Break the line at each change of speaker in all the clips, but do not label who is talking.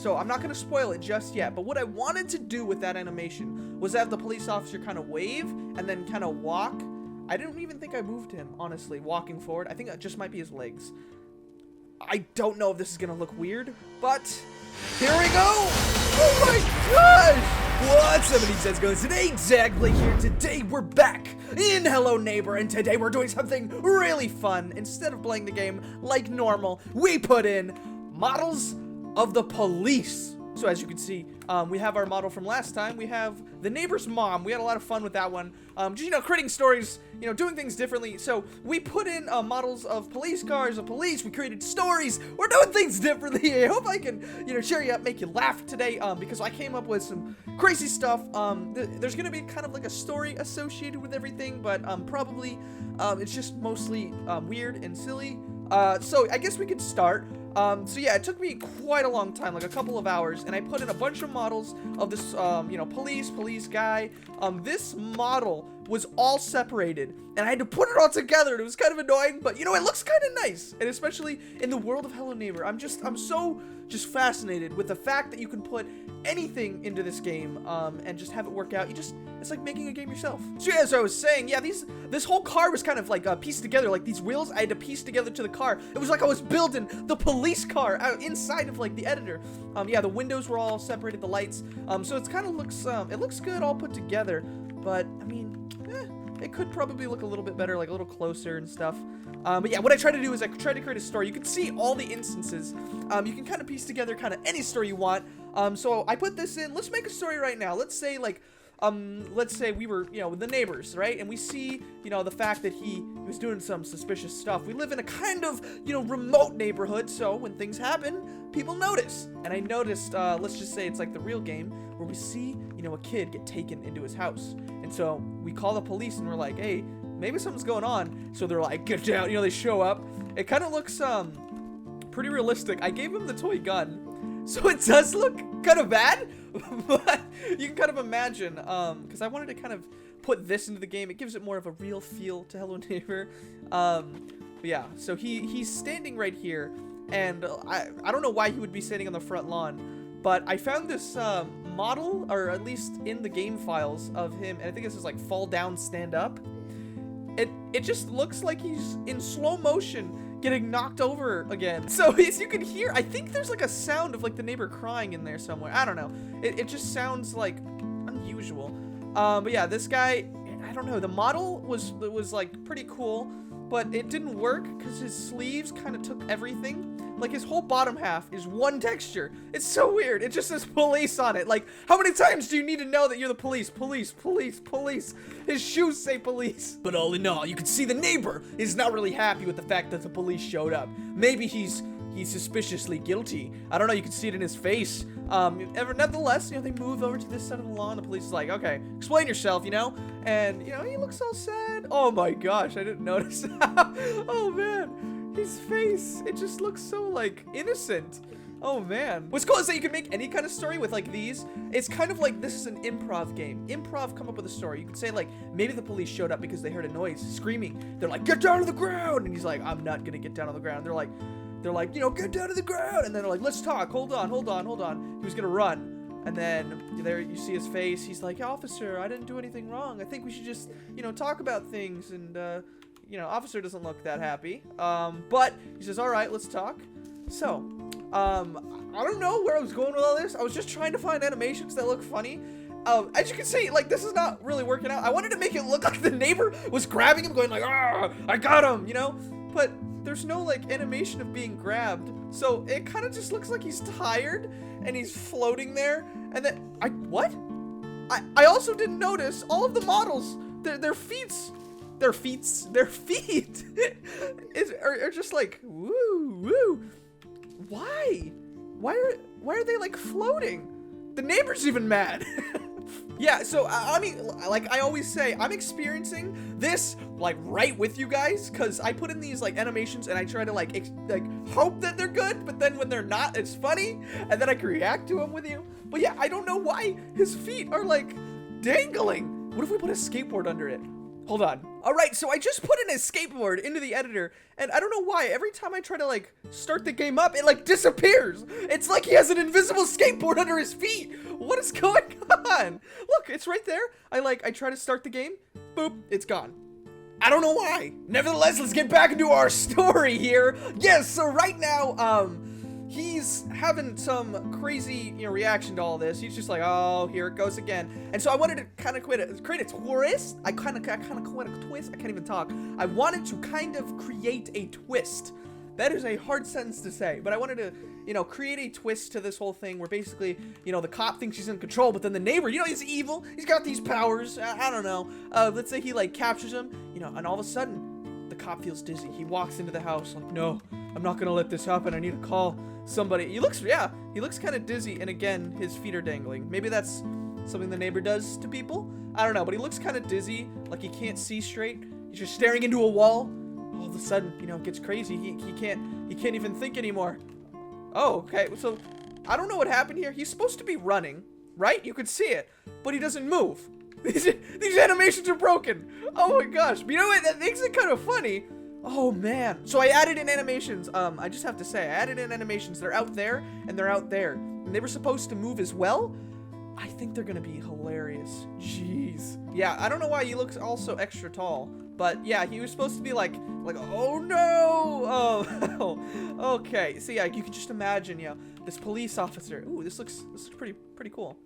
So I'm not going to spoil it just yet. But what I wanted to do with that animation was have the police officer kind of wave and then kind of walk. I didn't even think I moved him, honestly, walking forward. I think that just might be his legs. I don't know if this is going to look weird, but here we go. Oh my gosh. What's up, everybody? Going today, dakblake here. Today we're back in Hello Neighbor, and today we're doing something really fun. Instead of playing the game like normal, we put in models of the police. So as you can see, we have our model from last time. We have the neighbor's mom. We had a lot of fun with that one. Just, creating stories, doing things differently. So we put in models of police cars, of police. We created stories. We're doing things differently. I hope I can, cheer you up, make you laugh today, because I came up with some crazy stuff. There's going to be kind of like a story associated with everything, but probably it's just mostly weird and silly. So I guess we could start. So yeah, it took me quite a long time, like a couple of hours, and I put in a bunch of models of this, police guy. This model was all separated, and I had to put it all together, and it was kind of annoying, but, it looks kind of nice, and especially in the world of Hello Neighbor, I'm so fascinated with the fact that you can put anything into this game, and just have it work out. It's like making a game yourself. So yeah, as I was saying, yeah, this whole car was kind of like pieced together, like these wheels I had to piece together to the car. It was like I was building the police car out inside of like the editor. Yeah, the windows were all separated, the lights. So it kind of looks, it looks good all put together, but I mean, it could probably look a little bit better, like a little closer and stuff. But yeah, what I try to do is I try to create a story. You can see all the instances. You can kind of piece together kind of any story you want. So I put this in. Let's make a story right now. Let's say like, let's say we were, the neighbors, right? And we see, the fact that he was doing some suspicious stuff. We live in a kind of, remote neighborhood. So when things happen, people notice. And I noticed, let's just say it's like the real game where we see, a kid get taken into his house. And so we call the police and we're like, hey, maybe something's going on. So they're like, get down, they show up. It kind of looks, pretty realistic. I gave him the toy gun. So it does look kind of bad, but you can kind of imagine, because I wanted to kind of put this into the game. It gives it more of a real feel to Hello Neighbor. But yeah, so he's standing right here, and I don't know why he would be standing on the front lawn, but I found this model, or at least in the game files of him, and I think this is like fall down, stand up. It just looks like he's in slow motion getting knocked over again. So as you can hear, I think there's like a sound of like the neighbor crying in there somewhere. I don't know. It just sounds like unusual. But yeah, this guy, I don't know. The model was like pretty cool, but it didn't work because his sleeves kind of took everything. Like his whole bottom half is one texture. It's so weird. It just says police on it. Like, how many times do you need to know that you're the police? Police, police, police. His shoes say police. But all in all, you can see the neighbor is not really happy with the fact that the police showed up. Maybe he's suspiciously guilty. I don't know. You can see it in his face. Nevertheless, they move over to this side of the lawn. The police is like, okay, explain yourself, and he looks all sad. Oh my gosh, I didn't notice. Oh man. His face, it just looks so, like, innocent. Oh, man. What's cool is that you can make any kind of story with, like, these. It's kind of like this is an improv game. Improv, come up with a story. You could say, like, maybe the police showed up because they heard a noise, screaming. They're like, get down to the ground! And he's like, I'm not gonna get down on the ground. They're like, get down to the ground! And then they're like, let's talk. Hold on. He was gonna run. And then there you see his face. He's like, officer, I didn't do anything wrong. I think we should just, talk about things. And, officer doesn't look that happy, but he says, all right, let's talk. So, I don't know where I was going with all this. I was just trying to find animations that look funny. As you can see, like, this is not really working out. I wanted to make it look like the neighbor was grabbing him, going like, ah, I got him, but there's no, like, animation of being grabbed. So it kind of just looks like he's tired and he's floating there. And then, what? I also didn't notice all of the models, their feet are just like, woo. Why are they like floating? The neighbor's even mad. Yeah, so I mean, like I always say, I'm experiencing this like right with you guys, because I put in these like animations and I try to like hope that they're good, but then when they're not, it's funny, and then I can react to them with you. But yeah, I don't know why his feet are like dangling. What if we put a skateboard under it? Hold on. All right, so I just put in a skateboard into the editor, and I don't know why. Every time I try to, like, start the game up, it, like, disappears. It's like he has an invisible skateboard under his feet. What is going on? Look, it's right there. I try to start the game. Boop, it's gone. I don't know why. Nevertheless, let's get back into our story here. Yes, so right now, he's having some crazy, reaction to all this. He's just like, oh, here it goes again. And so I wanted to kind of create a twist. I kind of quit a twist. I can't even talk. I wanted to kind of create a twist. That is a hard sentence to say, but I wanted to, create a twist to this whole thing where basically, the cop thinks he's in control, but then the neighbor, he's evil. He's got these powers. I don't know. Let's say he, like, captures him, and all of a sudden, the cop feels dizzy. He walks into the house like, no, I'm not going to let this happen. I need to call somebody. He looks kind of dizzy, and again, his feet are dangling. Maybe that's something the neighbor does to people. I don't know, but he looks kind of dizzy, like he can't see straight. He's just staring into a wall. All of a sudden, it gets crazy. He can't even think anymore. Oh, okay. So I don't know what happened here. He's supposed to be running, right? You could see it, but he doesn't move. These animations are broken. Oh my gosh. But you know what? That makes it kind of funny. Oh man. So I added in animations. I just have to say, I added in animations. They're out there and they're out there. And they were supposed to move as well. I think they're gonna be hilarious. Jeez. Yeah, I don't know why he looks also extra tall. But yeah, he was supposed to be like, oh no! Oh, okay. So yeah, you can just imagine, this police officer. Ooh, this looks pretty cool.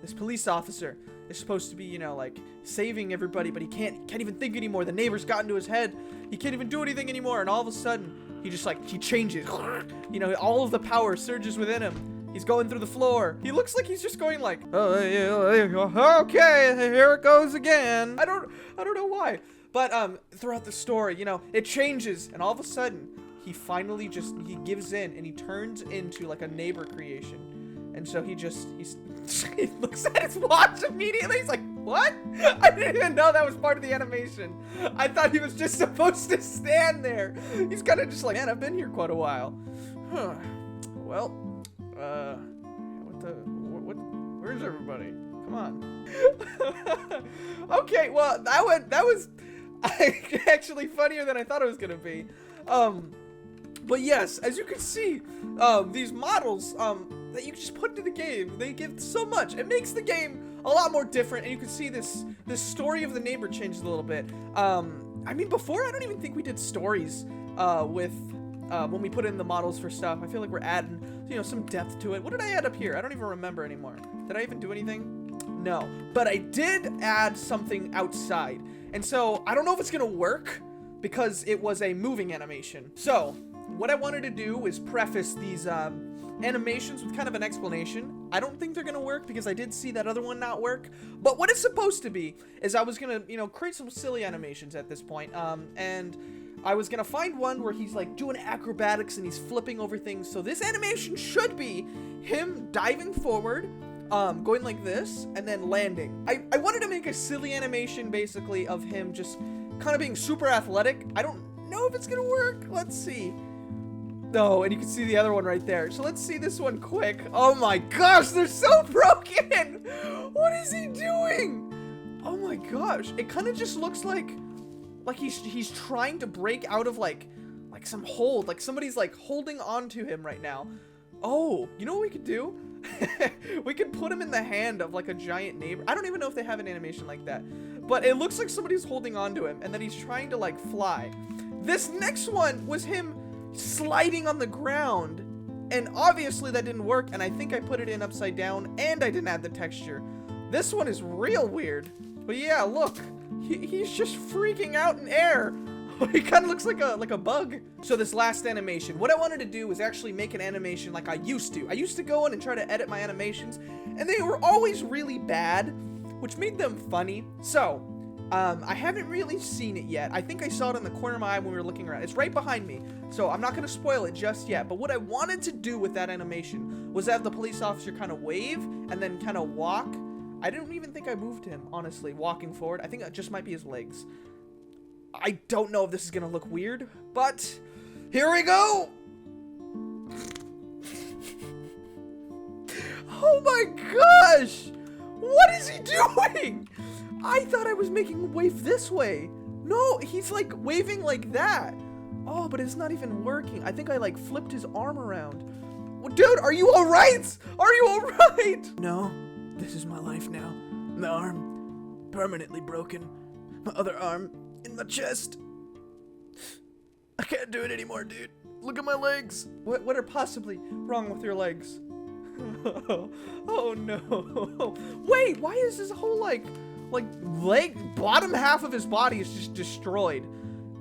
This police officer is supposed to be, like, saving everybody, but he can't even think anymore. The neighbor's got into his head. He can't even do anything anymore, and all of a sudden, he just, like, he changes. All of the power surges within him. He's going through the floor. He looks like he's just going like, oh, yeah, okay, here it goes again. I don't know why. But throughout the story, it changes, and all of a sudden, he finally he gives in, and he turns into like a neighbor creation. And so he looks at his watch immediately. He's like, what? I didn't even know that was part of the animation. I thought he was just supposed to stand there. He's kind of just like, man, I've been here quite a while. Huh. Well, where's everybody? Come on. Okay, well, that was actually funnier than I thought it was gonna be. But yes, as you can see, these models, that you just put into the game, they give so much. It makes the game a lot more different, and you can see this story of the neighbor changes a little bit. I mean, before, I don't even think we did stories, when we put in the models for stuff. I feel like we're adding, some depth to it. What did I add up here? I don't even remember anymore. Did I even do anything? No. But I did add something outside. And so, I don't know if it's gonna work, because it was a moving animation. So, what I wanted to do is preface these, animations with kind of an explanation. I don't think they're gonna work because I did see that other one not work. But what it's supposed to be is I was gonna, create some silly animations at this point. And I was gonna find one where he's like doing acrobatics and he's flipping over things. So this animation should be him diving forward, going like this, and then landing. I wanted to make a silly animation basically of him just kind of being super athletic. I don't know if it's gonna work. Let's see. No, and you can see the other one right there. So let's see this one quick. Oh my gosh, they're so broken! What is he doing? Oh my gosh, it kind of just looks like he's trying to break out of like some hold, like somebody's like holding on to him right now. Oh, you know what we could do? We could put him in the hand of like a giant neighbor. I don't even know if they have an animation like that, but it looks like somebody's holding on to him and then he's trying to like fly. This next one was him sliding on the ground, and obviously that didn't work, and I think I put it in upside down and I didn't add the texture. This one is real weird, but yeah, look, he's just freaking out in air. He kind of looks like a bug. So this last animation, what I wanted to do was actually make an animation like I used to. I used to go in and try to edit my animations, and they were always really bad, which made them funny. So I haven't really seen it yet. I think I saw it in the corner of my eye when we were looking around. It's right behind me, so I'm not going to spoil it just yet. But what I wanted to do with that animation was have the police officer kind of wave and then kind of walk. I didn't even think I moved him, honestly, walking forward. I think it just might be his legs. I don't know if this is going to look weird, but here we go. Oh my gosh. What is he doing? I thought I was making him wave this way. No, he's like waving like that. Oh, but it's not even working. I think I like flipped his arm around. Well, dude, are you all right? Are you all right? No, this is my life now. My arm permanently broken. My other arm in my chest. I can't do it anymore, dude. Look at my legs. What are possibly wrong with your legs? Oh no. Wait, why is his whole like leg, bottom half of his body is just destroyed?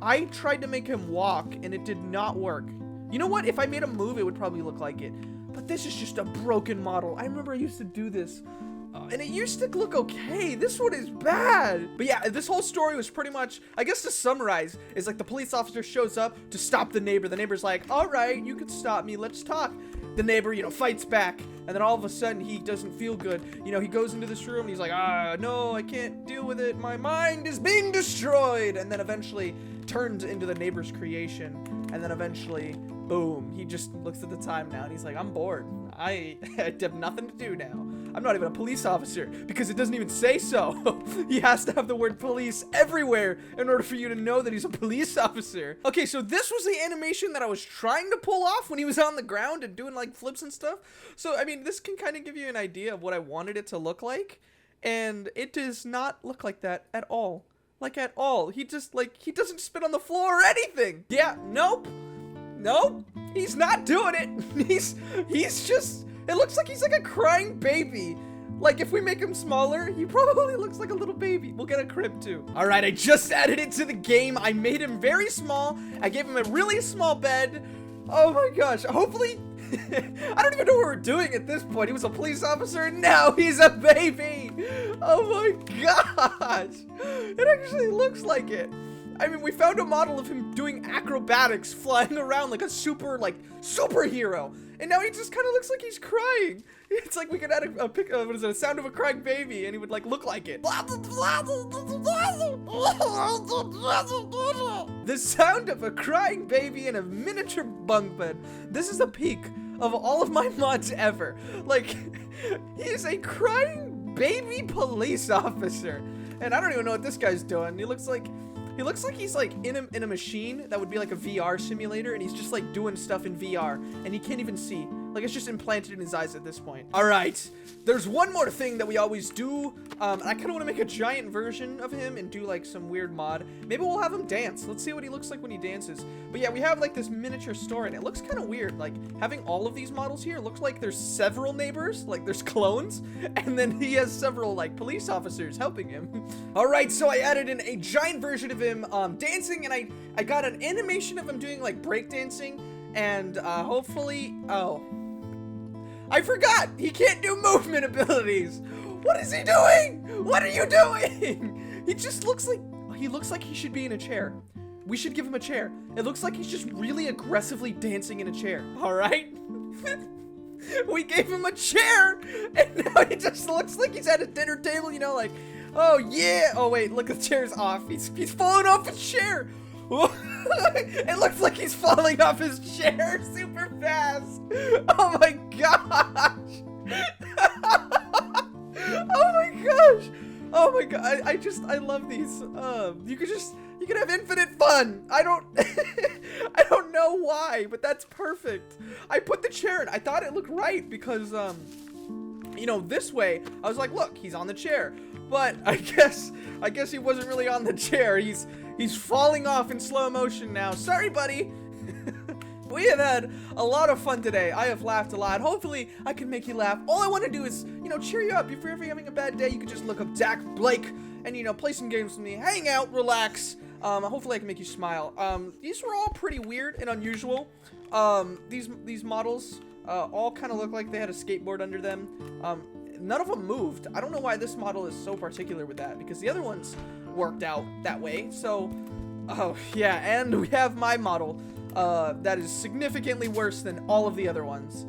I tried to make him walk and it did not work. You know what? If I made him move, it would probably look like it. But this is just a broken model. I remember I used to do this. And it used to look okay. This one is bad. But yeah, this whole story was pretty much, I guess to summarize, is like the police officer shows up to stop the neighbor. The neighbor's like, all right, you can stop me. Let's talk. The neighbor, you know, fights back. And then all of a sudden, he doesn't feel good. You know, he goes into this room and he's like, no, I can't deal with it. My mind is being destroyed. And then eventually turns into the neighbor's creation. And then eventually, boom, he just looks at the time now and he's like, I'm bored. I have nothing to do now. I'm not even a police officer because it doesn't even say so. He has to have the word police everywhere in order for you to know that he's a police officer. Okay, so this was the animation that I was trying to pull off when he was on the ground and doing like flips and stuff. So, I mean, this can kind of give you an idea of what I wanted it to look like. And it does not look like that at all. Like at all. He just like, he doesn't spit on the floor or anything. Yeah, nope. Nope. He's not doing it. He's just, it looks like he's like a crying baby. Like if we make him smaller, he probably looks like a little baby. We'll get a crib too. All right, I just added it to the game. I made him very small. I gave him a really small bed. Oh my gosh, hopefully, I don't even know what we're doing at this point. He was a police officer and now he's a baby. Oh my gosh. It actually looks like it. I mean, we found a model of him doing acrobatics, flying around like a superhero. And now he just kind of looks like he's crying. It's like we could add a sound of a crying baby and he would like look like it. The sound of a crying baby in a miniature bunk bed. This is the peak of all of my mods ever. Like, he is a crying baby police officer. And I don't even know what this guy's doing. He looks like he's like in a machine that would be like a VR simulator, and he's just like doing stuff in VR, and he can't even see. Like it's just implanted in his eyes at this point. All right, there's one more thing that we always do. I kind of want to make a giant version of him and do like some weird mod. Maybe we'll have him dance. Let's see what he looks like when he dances. But yeah, we have like this miniature store, and it looks kind of weird. Like having all of these models here, it looks like there's several neighbors, like there's clones, and then he has several like police officers helping him. All right, so I added in a giant version of him dancing, and I got an animation of him doing like break dancing, and hopefully, oh, I forgot, he can't do movement abilities. What is he doing? What are you doing? He just looks like he should be in a chair. We should give him a chair. It looks like he's just really aggressively dancing in a chair. All right. We gave him a chair, and now he just looks like he's at a dinner table, you know, like, oh yeah. Oh wait, look, the chair's off. He's falling off his chair. It looks like he's falling off his chair super fast. Oh my gosh. Oh my gosh. Oh my god. I love these. You can have infinite fun. I don't know why, but that's perfect. I put the chair in. I thought it looked right because you know, this way I was like, look, he's on the chair. But I guess he wasn't really on the chair. He's falling off in slow motion now. Sorry, buddy. We have had a lot of fun today. I have laughed a lot. Hopefully, I can make you laugh. All I want to do is, you know, cheer you up. If you're ever having a bad day, you can just look up dakblake and, you know, play some games with me, hang out, relax. Hopefully, I can make you smile. These were all pretty weird and unusual. These models all kind of look like they had a skateboard under them. None of them moved. I don't know why this model is so particular with that, because the other ones worked out that way. So, oh yeah, and we have my model that is significantly worse than all of the other ones.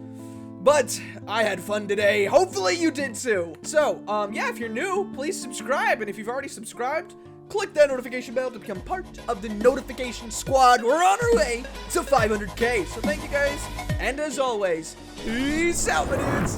But I had fun today. Hopefully you did too. So, yeah, if you're new, please subscribe. And if you've already subscribed, click that notification bell to become part of the notification squad. We're on our way to 500K. So thank you guys. And as always, peace out, my dudes.